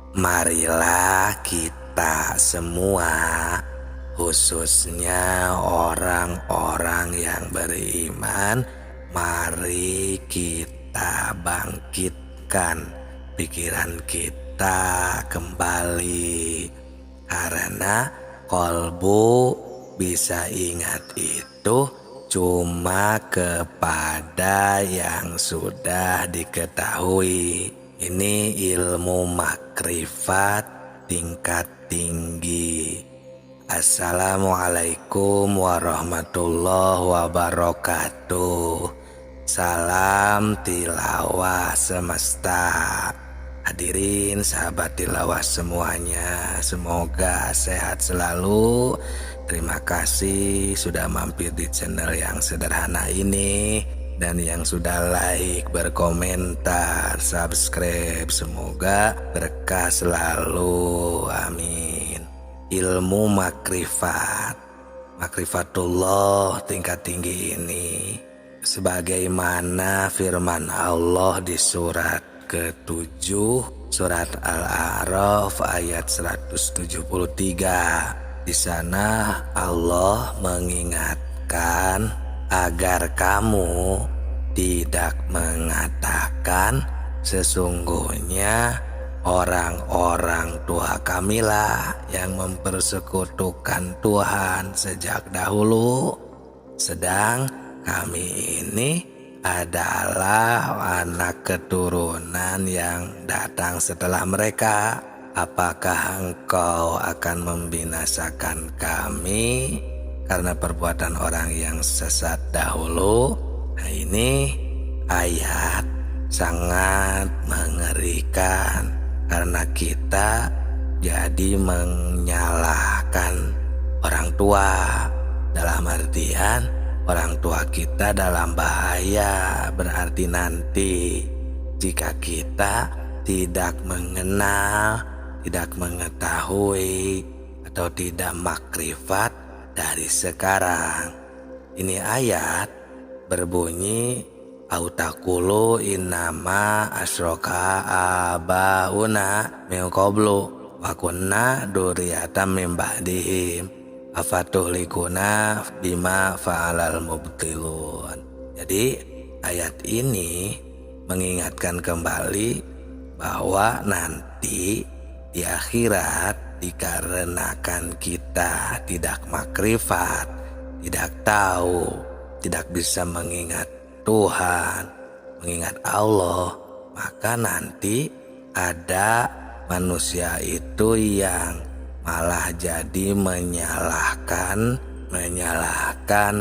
Marilah kita semua, khususnya orang-orang yang beriman, mari kita bangkitkan pikiran kita kembali. Karena kolbu bisa ingat itu cuma kepada yang sudah diketahui. Ini ilmu makrifat tingkat tinggi. Assalamualaikum warahmatullahi wabarakatuh. Salam tilawah semesta. Hadirin sahabat tilawah semuanya, semoga sehat selalu. Terima kasih sudah mampir di channel yang sederhana ini, dan yang sudah like, berkomentar, subscribe. Semoga berkah selalu, amin. Ilmu makrifat, makrifatullah tingkat tinggi ini, sebagaimana firman Allah di surat ke-7, surat Al-A'raf ayat 173. Di sana Allah mengingatkan agar kamu tidak mengatakan sesungguhnya orang-orang tua kamilah yang mempersekutukan Tuhan sejak dahulu, sedang kami ini adalah anak keturunan yang datang setelah mereka. Apakah engkau akan membinasakan kami karena perbuatan orang yang sesat dahulu? Nah, ini ayat sangat mengerikan karena kita jadi menyalahkan orang tua, dalam artian orang tua kita dalam bahaya. Berarti nanti jika kita tidak mengenal, tidak mengetahui, atau tidak makrifat dari sekarang. Ini ayat berbunyi, autakulu innama asroka abauna min qablu wa kunna dzurriyyatan min ba'dihim afatuhlikuna bima fa'alal mubtilun. Jadi ayat ini mengingatkan kembali bahwa nanti di akhirat, dikarenakan kita tidak makrifat, tidak tahu, tidak bisa mengingat Tuhan, mengingat Allah, maka nanti ada manusia itu yang malah jadi menyalahkan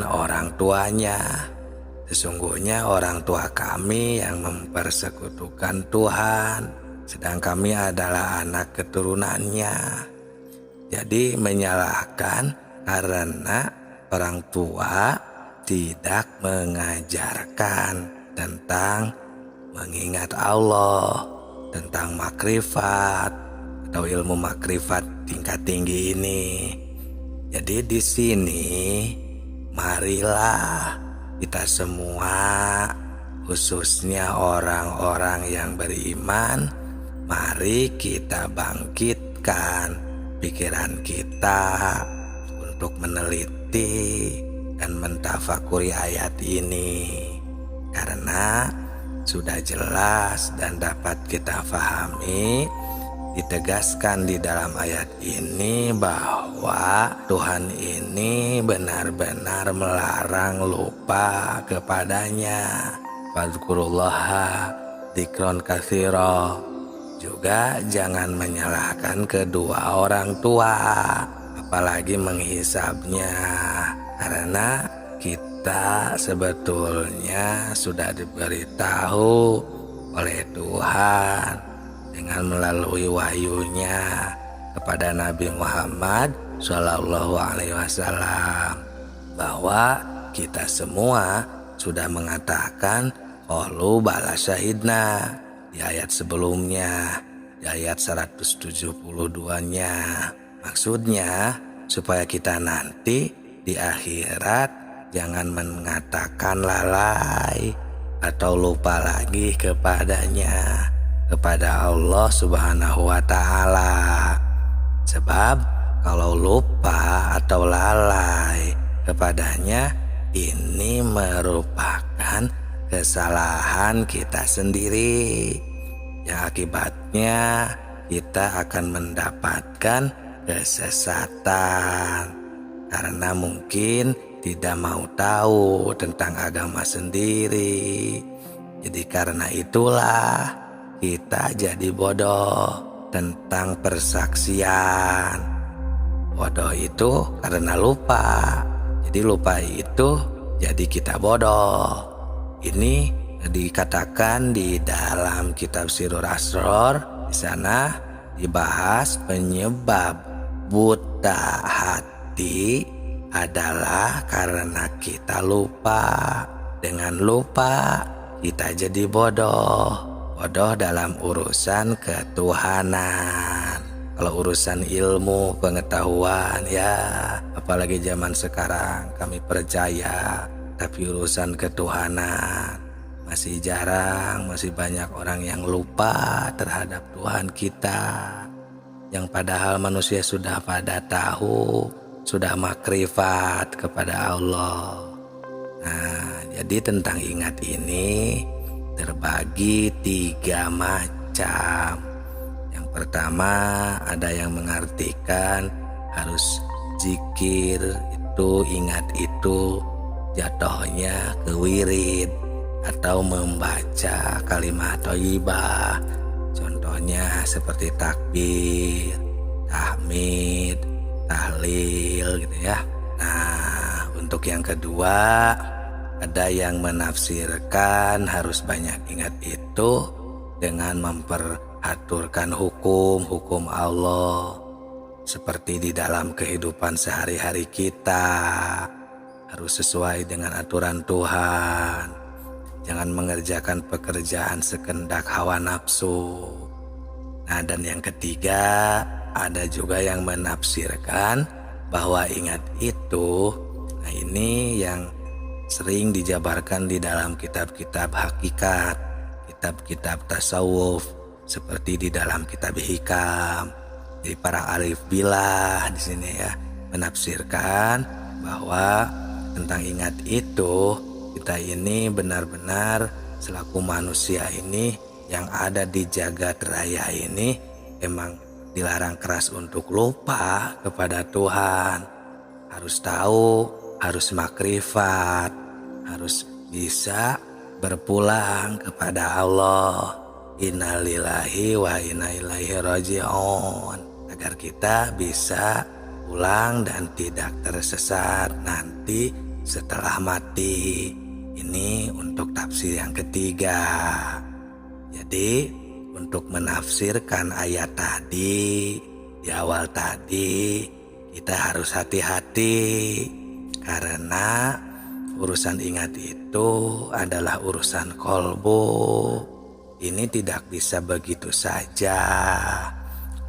orang tuanya. Sesungguhnya orang tua kami yang mempersekutukan Tuhan, sedang kami adalah anak keturunannya. Jadi menyalahkan karena orang tua tidak mengajarkan tentang mengingat Allah, tentang makrifat atau ilmu makrifat tingkat tinggi ini. Jadi di sini marilah kita semua, khususnya orang-orang yang beriman, mari kita bangkitkan pikiran kita untuk meneliti dan mentafakuri ayat ini, karena sudah jelas dan dapat kita pahami, ditegaskan di dalam ayat ini bahwa Tuhan ini benar-benar melarang lupa kepadanya. Fadzkurullaha dzikron katsira. Juga jangan menyalahkan kedua orang tua, apalagi menghisabnya, karena kita sebetulnya sudah diberitahu oleh Tuhan dengan melalui wahyunya kepada Nabi Muhammad SAW bahwa kita semua sudah mengatakan qalu bala syahidna di ayat sebelumnya, di ayat 172-nya. Maksudnya supaya kita nanti di akhirat jangan mengatakan lalai atau lupa lagi kepadanya. kepada Allah Subhanahu wa Ta'ala. Sebab kalau lupa atau lalai kepadanya, ini merupakan kesalahan kita sendiri, yang akibatnya kita akan mendapatkan kesesatan karena mungkin tidak mau tahu tentang agama sendiri. Jadi karena itulah kita jadi bodoh tentang persaksian. Bodoh itu karena lupa. Jadi lupa itu jadi kita bodoh. Ini dikatakan di dalam kitab Sirrul Asrar. Di sana dibahas penyebab buta hati adalah karena kita lupa. Dengan lupa kita jadi bodoh. Bodoh dalam urusan ketuhanan. Kalau urusan ilmu, pengetahuan, ya apalagi zaman sekarang kami percaya. Tapi urusan ketuhanan masih jarang, masih banyak orang yang lupa terhadap Tuhan kita. Yang padahal manusia sudah pada tahu, sudah makrifat kepada Allah. Nah, jadi tentang ingat ini terbagi 3 macam. Yang pertama ada yang mengartikan harus zikir itu, ingat itu jatuhnya ke wirid atau membaca kalimat thayyibah. Contohnya seperti takbir, tahmid, tahlil gitu ya. Nah, untuk yang kedua ada yang menafsirkan harus banyak ingat itu dengan memperhaturkan hukum Allah seperti di dalam kehidupan sehari-hari kita. Harus sesuai dengan aturan Tuhan. Jangan mengerjakan pekerjaan sekendak hawa nafsu. Nah, dan yang ketiga ada juga yang menafsirkan bahwa ingat itu. Nah, ini yang sering dijabarkan di dalam kitab-kitab hakikat, kitab-kitab tasawuf, seperti di dalam kitab hikam. Jadi para alif bilah di sini ya menafsirkan bahwa tentang ingat itu, kita ini benar-benar selaku manusia ini yang ada di jagat raya ini emang dilarang keras untuk lupa kepada Tuhan. Harus tahu, harus makrifat, harus bisa berpulang kepada Allah. Innalillahi wa inna ilaihi raji'un. Agar kita bisa pulang dan tidak tersesat nanti setelah mati. Ini untuk tafsir yang ketiga. Jadi untuk menafsirkan ayat tadi di awal tadi kita harus hati-hati karena urusan ingat itu adalah urusan kolbu. Ini tidak bisa begitu saja.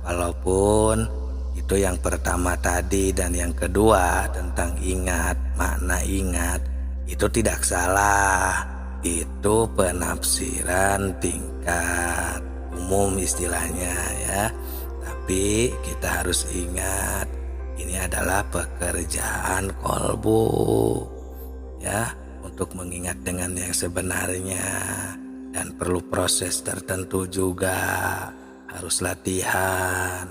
Walaupun itu yang pertama tadi dan yang kedua tentang ingat, makna ingat itu tidak salah. Itu penafsiran tingkat umum istilahnya ya. Tapi kita harus ingat ini adalah pekerjaan kolbu ya, untuk mengingat dengan yang sebenarnya, dan perlu proses tertentu juga, harus latihan.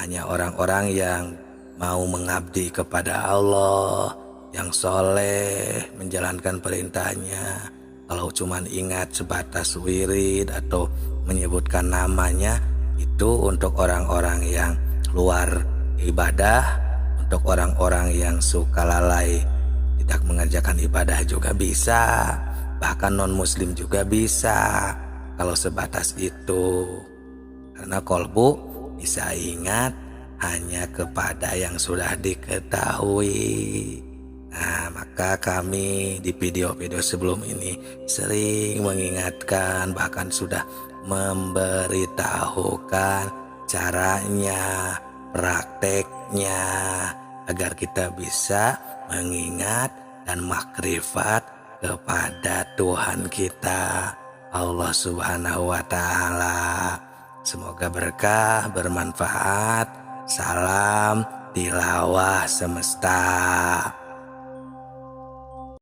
Hanya orang-orang yang mau mengabdi kepada Allah, yang soleh, menjalankan perintahnya. Kalau cuman ingat sebatas wirid atau menyebutkan namanya, itu untuk orang-orang yang luar ibadah. Untuk orang-orang yang suka lalai, tidak mengerjakan ibadah juga bisa. Bahkan non-muslim juga bisa kalau sebatas itu. Karena kolbu bisa ingat hanya kepada yang sudah diketahui. Nah, maka kami di video-video sebelum ini sering mengingatkan, bahkan sudah memberitahukan caranya, prakteknya, agar kita bisa mengingat dan makrifat kepada Tuhan kita, Allah Subhanahu wa Ta'ala. Semoga berkah, bermanfaat. Salam tilawah semesta.